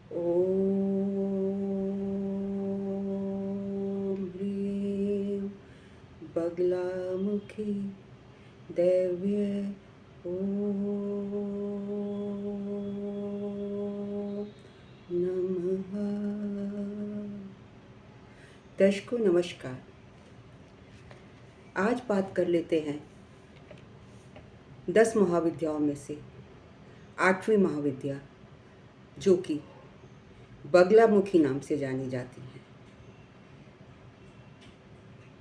ॐ ह्रीं बगलामुखी दैव्य ॐ नमः। दर्शकों नमस्कार। आज बात कर लेते हैं 10 महाविद्याओं में से 8वीं महाविद्या, जो कि बगलामुखी नाम से जानी जाती है,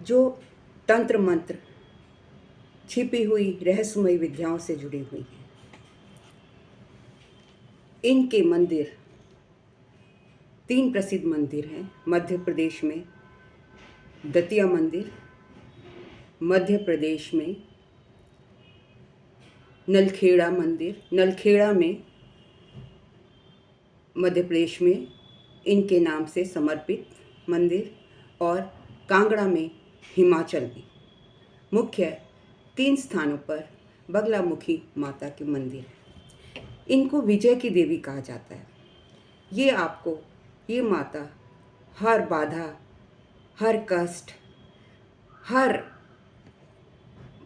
जो तंत्र मंत्र छिपी हुई रहस्यमयी विद्याओं से जुड़ी हुई है। इनके मंदिर 3 प्रसिद्ध मंदिर हैं। मध्य प्रदेश में दतिया मंदिर, मध्य प्रदेश में नलखेड़ा मंदिर, नलखेड़ा में मध्य प्रदेश में इनके नाम से समर्पित मंदिर, और कांगड़ा में हिमाचल में मुख्य 3 स्थानों पर बगलामुखी माता के मंदिर हैं। इनको विजय की देवी कहा जाता है। ये माता हर बाधा, हर कष्ट, हर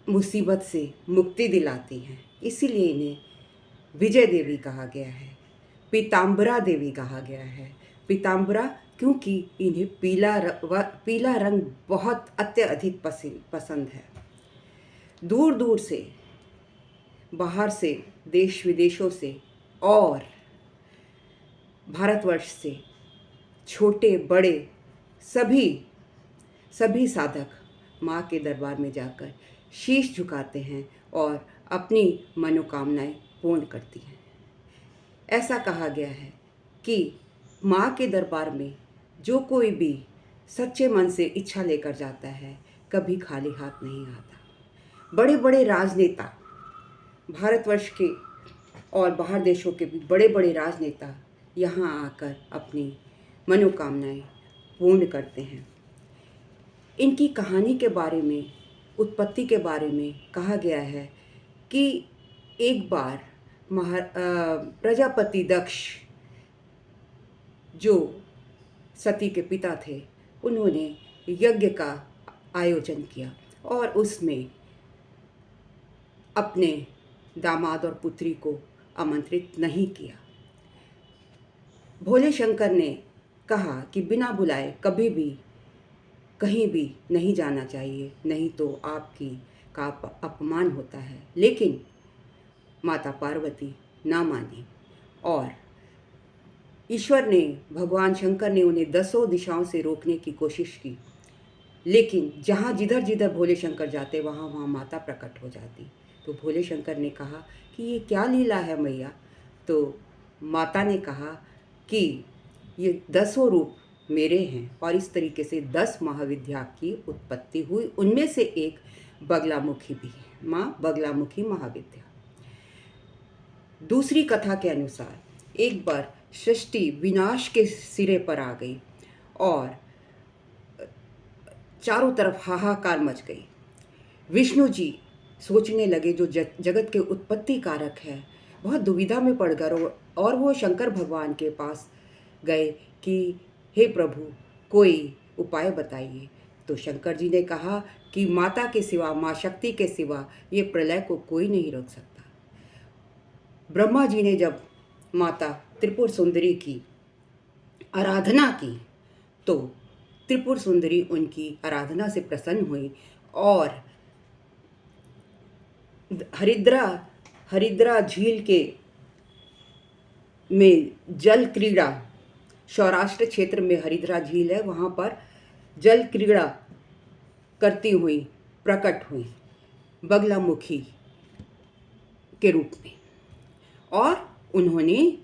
मुसीबत से मुक्ति दिलाती हैं। इसीलिए इन्हें विजय देवी कहा गया है, पीताम्बरा देवी कहा गया है। पीताम्बरा क्योंकि इन्हें पीला रंग बहुत अत्यधिक पसंद है। दूर दूर से, बाहर से, देश विदेशों से और भारतवर्ष से छोटे बड़े सभी साधक माँ के दरबार में जाकर शीश झुकाते हैं और अपनी मनोकामनाएं पूर्ण करती हैं। ऐसा कहा गया है कि माँ के दरबार में जो कोई भी सच्चे मन से इच्छा लेकर जाता है, कभी खाली हाथ नहीं आता। बड़े बड़े राजनेता, भारतवर्ष के और बाहर देशों के भी बड़े बड़े राजनेता यहाँ आकर अपनी मनोकामनाएं पूर्ण करते हैं। इनकी कहानी के बारे में, उत्पत्ति के बारे में कहा गया है कि एक बार प्रजापति दक्ष, जो सती के पिता थे, उन्होंने यज्ञ का आयोजन किया और उसमें अपने दामाद और पुत्री को आमंत्रित नहीं किया। भोले शंकर ने कहा कि बिना बुलाए कभी भी कहीं भी नहीं जाना चाहिए, नहीं तो का अपमान होता है। लेकिन माता पार्वती ना मानी और ईश्वर ने, भगवान शंकर ने उन्हें 10 दिशाओं से रोकने की कोशिश की, लेकिन जिधर जिधर भोले शंकर जाते वहाँ माता प्रकट हो जाती। तो भोले शंकर ने कहा कि ये क्या लीला है मैया। तो माता ने कहा कि ये 10 रूप मेरे हैं, और इस तरीके से 10 महाविद्या की उत्पत्ति हुई। उनमें से एक बगलामुखी भी है, माँ बगलामुखी महाविद्या। दूसरी कथा के अनुसार एक बार सृष्टि विनाश के सिरे पर आ गई और चारों तरफ हाहाकार मच गई। विष्णु जी सोचने लगे, जो जगत के उत्पत्ति कारक है, बहुत दुविधा में पड़ गए और वो शंकर भगवान के पास गए कि हे प्रभु, कोई उपाय बताइए। तो शंकर जी ने कहा कि माता के सिवा, माँ शक्ति के सिवा ये प्रलय को कोई नहीं रोक सकता। ब्रह्मा जी ने जब माता त्रिपुर सुंदरी की आराधना की तो त्रिपुर सुंदरी उनकी आराधना से प्रसन्न हुई और हरिद्रा झील के में जल क्रीड़ा, सौराष्ट्र क्षेत्र में हरिद्रा झील है, वहाँ पर जल क्रीड़ा करती हुई प्रकट हुई बगलामुखी के रूप में, और उन्होंने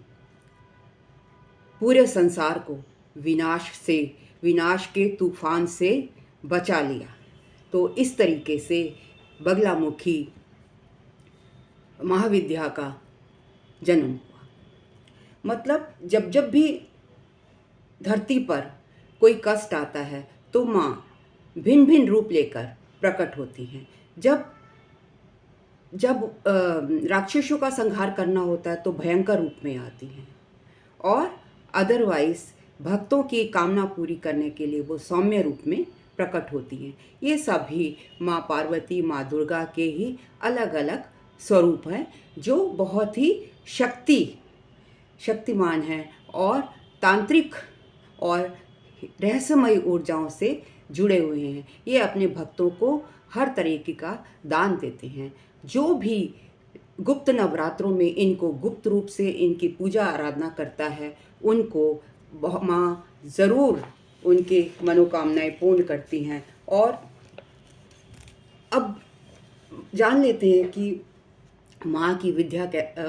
पूरे संसार को विनाश के तूफान से बचा लिया। तो इस तरीके से बगलामुखी महाविद्या का जन्म हुआ। मतलब जब भी धरती पर कोई कष्ट आता है तो माँ भिन्न भिन्न रूप लेकर प्रकट होती हैं। जब राक्षसों का संहार करना होता है तो भयंकर रूप में आती हैं, और अदरवाइज भक्तों की कामना पूरी करने के लिए वो सौम्य रूप में प्रकट होती हैं। ये सभी माँ पार्वती, माँ दुर्गा के ही अलग अलग स्वरूप हैं, जो बहुत ही शक्तिमान हैं और तांत्रिक और रहस्यमयी ऊर्जाओं से जुड़े हुए हैं। ये अपने भक्तों को हर तरीके का दान देते हैं। जो भी गुप्त नवरात्रों में इनको गुप्त रूप से इनकी पूजा आराधना करता है, उनको माँ ज़रूर उनके मनोकामनाएं पूर्ण करती हैं। और अब जान लेते हैं कि माँ की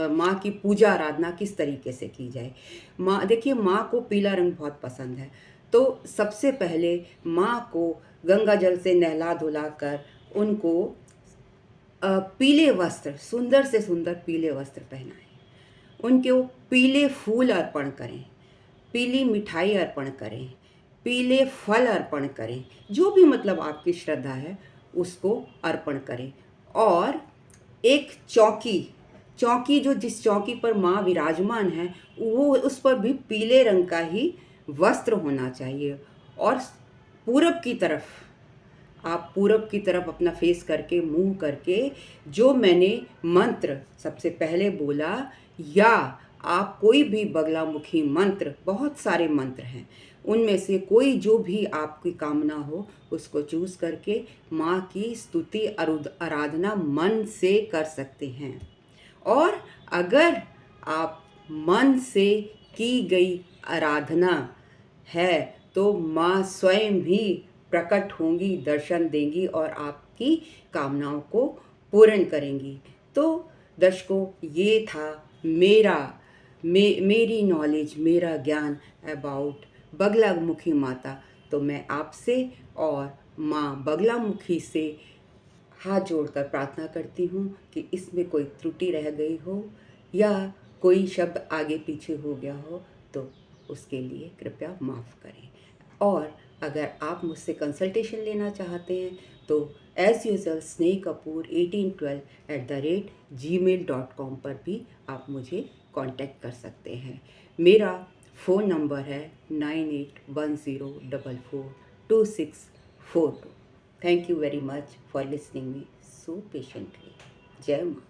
माँ की पूजा आराधना किस तरीके से की जाए। माँ देखिए, माँ को पीला रंग बहुत पसंद है, तो सबसे पहले माँ को गंगा जल से नहला धुला कर उनको पीले वस्त्र, सुंदर से सुंदर पीले वस्त्र पहनाएं, उनको पीले फूल अर्पण करें, पीली मिठाई अर्पण करें, पीले फल अर्पण करें, जो भी मतलब आपकी श्रद्धा है उसको अर्पण करें। और एक चौकी जो जिस चौकी पर माँ विराजमान है, वो उस पर भी पीले रंग का ही वस्त्र होना चाहिए। और पूरब की तरफ अपना फेस करके, मुंह करके, जो मैंने मंत्र सबसे पहले बोला, या आप कोई भी बगलामुखी मंत्र, बहुत सारे मंत्र हैं, उनमें से कोई जो भी आपकी कामना हो उसको चूज करके माँ की स्तुति आराधना मन से कर सकते हैं। और अगर आप मन से की गई आराधना है तो माँ स्वयं भी प्रकट होंगी, दर्शन देंगी और आपकी कामनाओं को पूर्ण करेंगी। तो दर्शकों, ये था मेरी नॉलेज, मेरा ज्ञान अबाउट बगलामुखी माता। तो मैं आपसे और माँ बगलामुखी से हाथ जोड़कर प्रार्थना करती हूँ कि इसमें कोई त्रुटि रह गई हो या कोई शब्द आगे पीछे हो गया हो तो उसके लिए कृपया माफ़ करें। और अगर आप मुझसे कंसल्टेशन लेना चाहते हैं तो एज़ यूजल snehkapoor1812@gmail.com पर भी आप मुझे कांटेक्ट कर सकते हैं। मेरा फ़ोन नंबर है 9810442642। Thank you very much for listening me so patiently. Jai Maa.